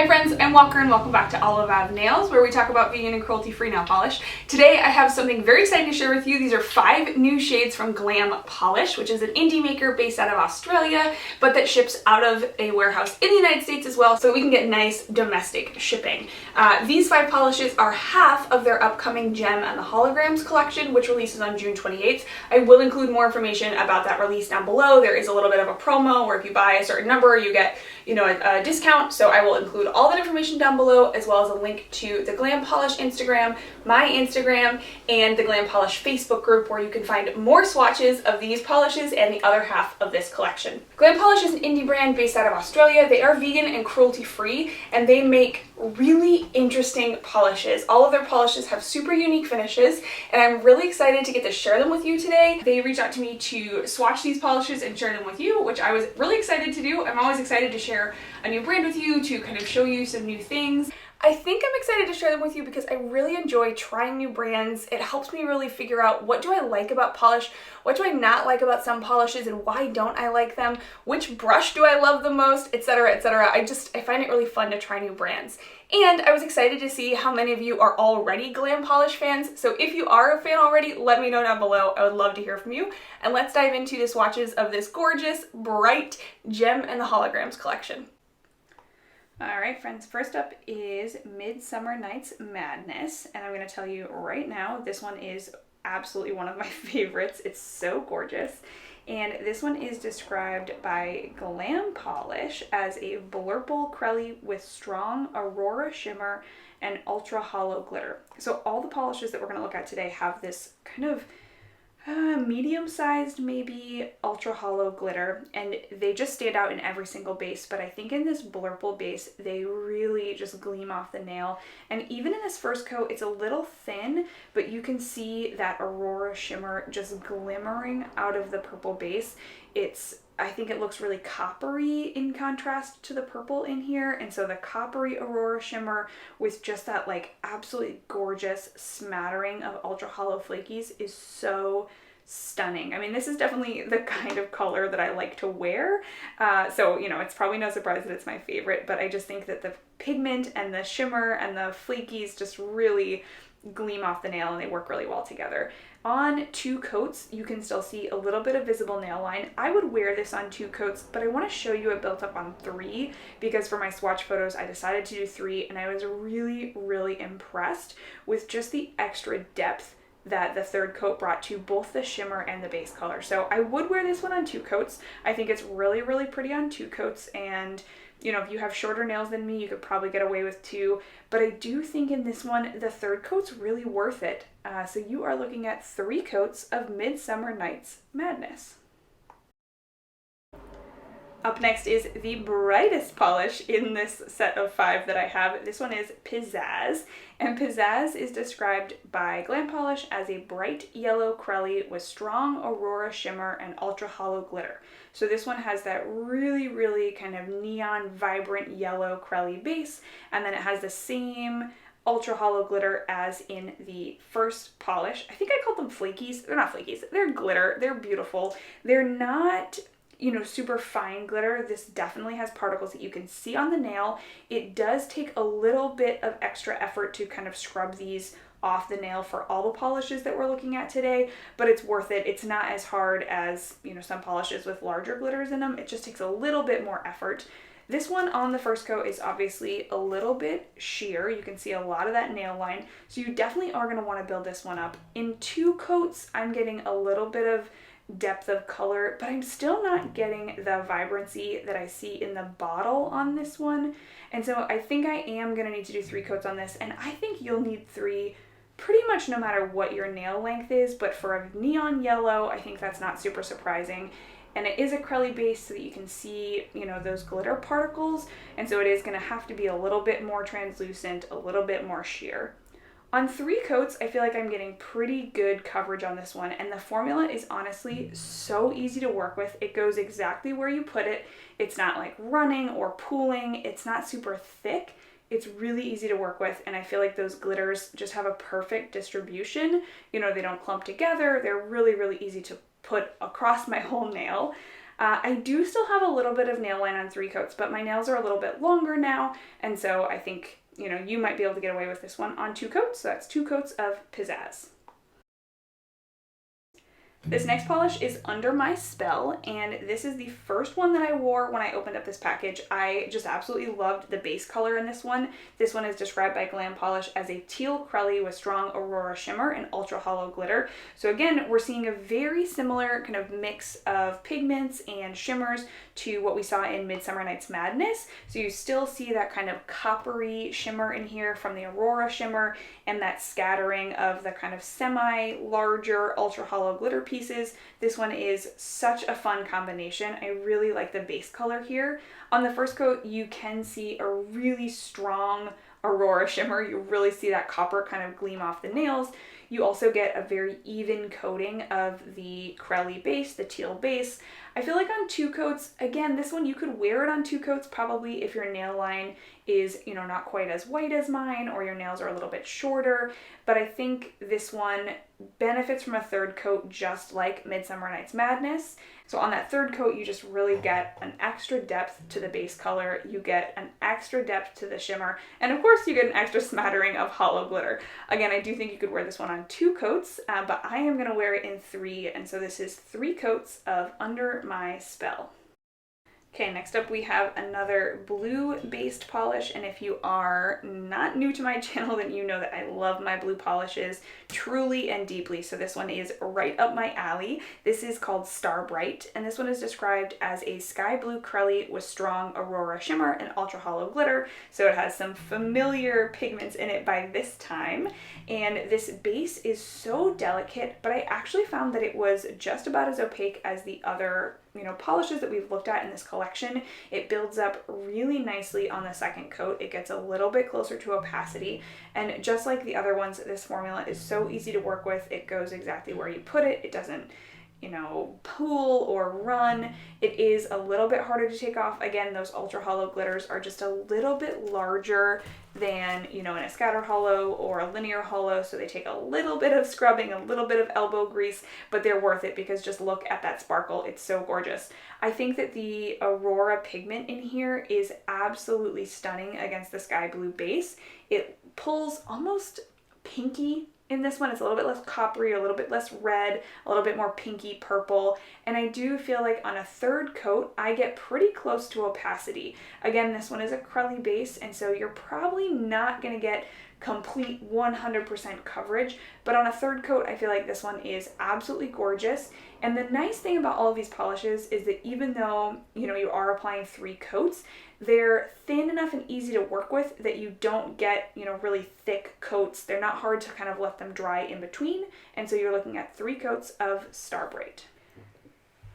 Hi friends, I'm Walker and welcome back to Olive Ave Nails, where we talk about vegan and cruelty-free nail polish. Today I have something very exciting to share with you. These are 5 new shades from Glam Polish, which is an indie maker based out of Australia, but that ships out of a warehouse in the United States as well, so we can get nice domestic shipping. These 5 polishes are half of their upcoming Jem and The Holograms collection, which releases on June 28th. I will include more information about that release down below. There is a little bit of a promo where if you buy a certain number, you get, a discount, so I will include all that information down below, as well as a link to the Glam Polish Instagram, my Instagram, and the Glam Polish Facebook group, where you can find more swatches of these polishes and the other half of this collection. Glam Polish is an indie brand based out of Australia. They are vegan and cruelty-free, and they make really interesting polishes. All of their polishes have super unique finishes, and I'm really excited to get to share them with you today. They reached out to me to swatch these polishes and share them with you, which I was really excited to do. I'm always excited to share a new brand with you, to kind of show you some new things. I think I'm excited to share them with you because I really enjoy trying new brands. It helps me really figure out, what do I like about polish, what do I not like about some polishes, and why don't I like them, which brush do I love the most, etc, etc. I find it really fun to try new brands. And I was excited to see how many of you are already Glam Polish fans, so if you are a fan already, let me know down below. I would love to hear from you. And let's dive into the swatches of this gorgeous, bright Jem and The Holograms collection. Alright friends, first up is Midsummer Night's Madness, and I'm going to tell you right now, this one is absolutely one of my favorites. It's so gorgeous, and this one is described by Glam Polish as a blurple crelly with strong aurora shimmer and ultra hollow glitter. So all the polishes that we're going to look at today have this kind of medium-sized, maybe ultra hollow glitter, and they just stand out in every single base. But I think in this blurple base, they really just gleam off the nail. And even in this first coat, it's a little thin, but you can see that aurora shimmer just glimmering out of the purple base. I think it looks really coppery in contrast to the purple in here, and so the coppery aurora shimmer with just that like absolutely gorgeous smattering of ultra hollow flakies is so stunning. I mean, this is definitely the kind of color that I like to wear, so it's probably no surprise that it's my favorite, but I just think that the pigment and the shimmer and the flakies just really gleam off the nail, and they work really well together. On 2 coats, you can still see a little bit of visible nail line. I would wear this on 2 coats, but I want to show you it built up on 3 because for my swatch photos, I decided to do 3, and I was really, really impressed with just the extra depth that the 3rd coat brought to both the shimmer and the base color. So I would wear this one on 2 coats. I think it's really, really pretty on 2 coats, and if you have shorter nails than me, you could probably get away with 2, but I do think in this one, the 3rd coat's really worth it. So you are looking at 3 coats of Midsummer Night's Madness. Up next is the brightest polish in this set of 5 that I have. This one is Pizzazz, and Pizzazz is described by Glam Polish as a bright yellow crelly with strong aurora shimmer and ultra hollow glitter. So this one has that really, really kind of neon vibrant yellow crelly base, and then it has the same ultra hollow glitter as in the first polish. I think I called them flakies. They're not flakies. They're glitter. They're beautiful. They're not super fine glitter. This definitely has particles that you can see on the nail. It does take a little bit of extra effort to kind of scrub these off the nail for all the polishes that we're looking at today, but it's worth it. It's not as hard as, some polishes with larger glitters in them. It just takes a little bit more effort. This one on the first coat is obviously a little bit sheer. You can see a lot of that nail line, so you definitely are going to want to build this one up. In 2 coats, I'm getting a little bit of depth of color, but I'm still not getting the vibrancy that I see in the bottle on this one. And so I think I am going to need to do 3 coats on this, and I think you'll need 3 pretty much no matter what your nail length is, but for a neon yellow, I think that's not super surprising. And it is a crelly base so that you can see, those glitter particles, and so it is going to have to be a little bit more translucent, a little bit more sheer. On 3 coats, I feel like I'm getting pretty good coverage on this one, and the formula is honestly so easy to work with. It goes exactly where you put it. It's not like running or pooling. It's not super thick. It's really easy to work with, and I feel like those glitters just have a perfect distribution. They don't clump together. They're really, really easy to put across my whole nail. I do still have a little bit of nail line on 3 coats, but my nails are a little bit longer now, and so I think, you know, you might be able to get away with this one on 2 coats. So that's 2 coats of Pizzazz. This next polish is Under My Spell, and this is the first one that I wore when I opened up this package. I just absolutely loved the base color in this one. This one is described by Glam Polish as a teal crelly with strong aurora shimmer and ultra hollow glitter. So again, we're seeing a very similar kind of mix of pigments and shimmers to what we saw in Midsummer Night's Madness. So you still see that kind of coppery shimmer in here from the aurora shimmer and that scattering of the kind of semi-larger ultra hollow glitter pieces. This one is such a fun combination. I really like the base color here. On the first coat, you can see a really strong aurora shimmer. You really see that copper kind of gleam off the nails. You also get a very even coating of the crelly base, the teal base. I feel like on 2 coats, again, this one you could wear it on 2 coats probably if your nail line is, you know, not quite as white as mine or your nails are a little bit shorter, but I think this one benefits from a 3rd coat just like Midsummer Night's Madness. So on that 3rd coat, you just really get an extra depth to the base color, you get an extra depth to the shimmer, and of course you get an extra smattering of hollow glitter. Again, I do think you could wear this one on 2 coats, but I am going to wear it in 3, and so this is 3 coats of Under My Spell. Okay, next up we have another blue-based polish, and if you are not new to my channel, then you know that I love my blue polishes truly and deeply, so this one is right up my alley. This is called Starbright, and this one is described as a sky blue crelly with strong aurora shimmer and ultra hollow glitter, so it has some familiar pigments in it by this time, and this base is so delicate, but I actually found that it was just about as opaque as the other polishes that we've looked at in this collection. It builds up really nicely on the 2nd coat. It gets a little bit closer to opacity, and just like the other ones, this formula is so easy to work with. It goes exactly where you put it. It doesn't, pool or run. It is a little bit harder to take off. Again, those ultra hollow glitters are just a little bit larger than, in a scatter hollow or a linear hollow, so they take a little bit of scrubbing, a little bit of elbow grease, but they're worth it because just look at that sparkle. It's so gorgeous. I think that the aurora pigment in here is absolutely stunning against the sky blue base. It pulls almost pinky in this one. It's a little bit less coppery, a little bit less red, a little bit more pinky purple, and I do feel like on a 3rd coat I get pretty close to opacity. Again, this one is a crelly base, and so you're probably not going to get complete 100% coverage, but on a 3rd coat I feel like this one is absolutely gorgeous. And the nice thing about all of these polishes is that even though you are applying 3 coats, they're thin enough and easy to work with that you don't get really thick coats. They're not hard to kind of let them dry in between, and so you're looking at 3 coats of Starbright.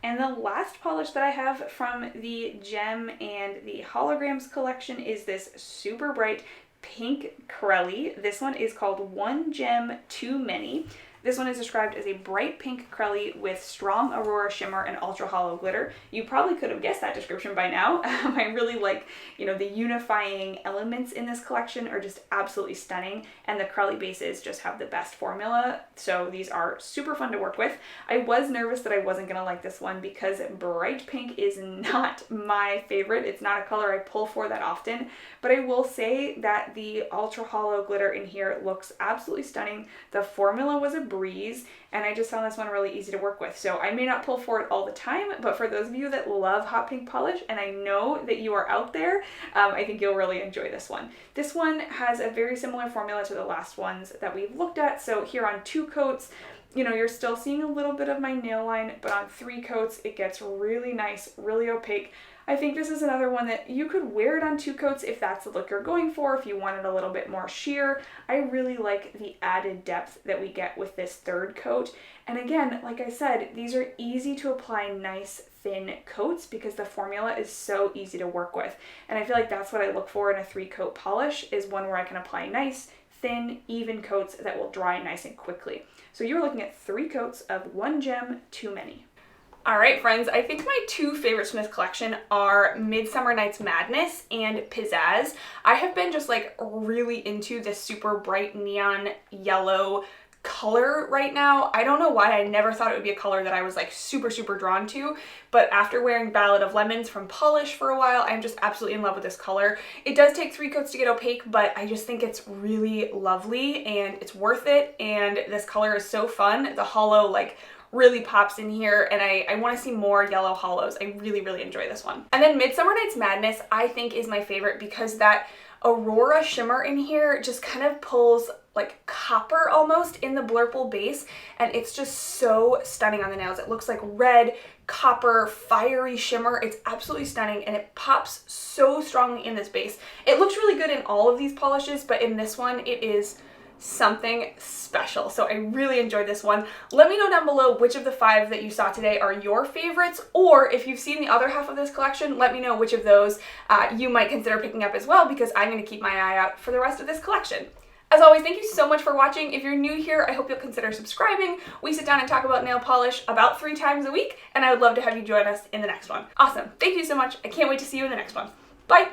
And the last polish that I have from the Jem and the Holograms collection is this super bright pink crelly. This one is called One Jem Too Many. This one is described as a bright pink crelly with strong aurora shimmer and ultra hollow glitter. You probably could have guessed that description by now. I really like, the unifying elements in this collection are just absolutely stunning, and the crelly bases just have the best formula, so these are super fun to work with. I was nervous that I wasn't going to like this one because bright pink is not my favorite. It's not a color I pull for that often, but I will say that the ultra hollow glitter in here looks absolutely stunning. The formula was a breeze, and I just found this one really easy to work with. So I may not pull for it all the time, but for those of you that love hot pink polish, and I know that you are out there, I think you'll really enjoy this one. This one has a very similar formula to the last ones that we've looked at. So here on 2 coats, you're still seeing a little bit of my nail line, but on 3 coats, it gets really nice, really opaque. I think this is another one that you could wear it on 2 coats if that's the look you're going for, if you wanted a little bit more sheer. I really like the added depth that we get with this 3rd coat. And again, like I said, these are easy to apply nice thin coats because the formula is so easy to work with. And I feel like that's what I look for in a 3-coat polish, is one where I can apply nice, thin, even coats that will dry nice and quickly. So you're looking at 3 coats of One Jem Too Many. All right, friends, I think my 2 favorites from this collection are Midsummer Night's Madness and Pizzazz. I have been just like really into this super bright neon yellow color right now. I don't know why. I never thought it would be a color that I was like super drawn to, but after wearing Ballad of Lemons from Polish for a while, I'm just absolutely in love with this color. It does take 3 coats to get opaque, but I just think it's really lovely and it's worth it, and this color is so fun. The hollow like really pops in here, and I want to see more yellow hollows. I really enjoy this one. And then Midsummer Night's Madness I think is my favorite because that Aurora shimmer in here just kind of pulls like copper almost in the blurple base, and it's just so stunning on the nails. It looks like red, copper, fiery shimmer. It's absolutely stunning, and it pops so strongly in this base. It looks really good in all of these polishes, but in this one it is something special. So I really enjoyed this one. Let me know down below which of the 5 that you saw today are your favorites, or if you've seen the other half of this collection, let me know which of those you might consider picking up as well, because I'm going to keep my eye out for the rest of this collection. As always, thank you so much for watching. If you're new here, I hope you'll consider subscribing. We sit down and talk about nail polish about 3 times a week, and I would love to have you join us in the next one. Awesome. Thank you so much. I can't wait to see you in the next one. Bye!